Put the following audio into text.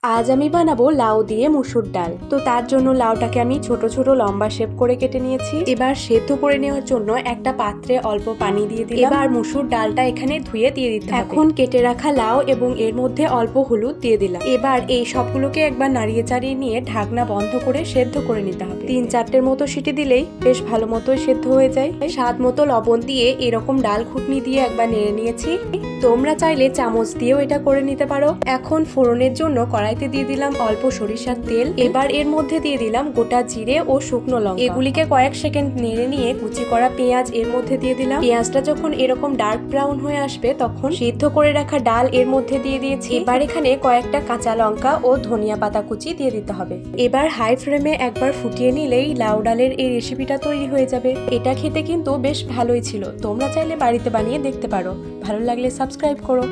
আজ আমি বানাবো লাউ দিয়ে মুসুর ডাল। তো তার জন্য লাউটাকে আমি ছোট ছোট লম্বা শেপ করে কেটে নিয়েছি। এবার সেদ্ধ করে নেওয়ার জন্য একটা পাত্রে অল্প পানি দিয়ে দিলাম। এবার মুসুর ডালটা এখানে ধুয়ে দিয়ে দিতে হবে। এখন কেটে রাখা লাউ এবং এর মধ্যে অল্প হলুদ দিয়ে দিলাম। এবার এই সবগুলোকে একবার নাড়িয়ে চাড়িয়ে নিয়ে ঢাকনা বন্ধ করে সেদ্ধ করে নিতে হবে। 3-4টের মতো সিটি দিলেই বেশ ভালো মতো সেদ্ধ হয়ে যায়। স্বাদ মতো লবণ দিয়ে এরকম ডাল ঘুটনি দিয়ে একবার নেড়ে নিয়েছি। তোমরা চাইলে চামচ দিয়েও এটা করে নিতে পারো। এখন ফোড়নের জন্য কড়াইতে দিয়ে দিলাম অল্প সরিষার তেল। এবার এর মধ্যে দিয়ে দিলাম গোটা জিরে ও শুকনো লঙ্কা। এগুলিকে কয়েক সেকেন্ড নেড়ে নিয়ে কুচি করা পেঁয়াজ এর মধ্যে দিয়ে দিলাম। পেঁয়াজটা যখন এরকম ডার্ক ব্রাউন হয়ে আসবে তখন সিদ্ধ করে রাখা ডাল এর মধ্যে দিয়ে দিয়েছি। এবার এখানে কয়েকটা কাঁচা লঙ্কা ও ধনিয়া পাতা কুচি দিয়ে দিতে হবে। এবার হাই ফ্লেমে একবার ফুটিয়ে নিলেই লাউ ডালের এই রেসিপিটা তৈরি হয়ে যাবে। এটা খেতে কিন্তু বেশ ভালোই ছিল। তোমরা চাইলে বাড়িতে বানিয়ে দেখতে পারো। ভালো লাগলে সাবস্ক্রাইব করো।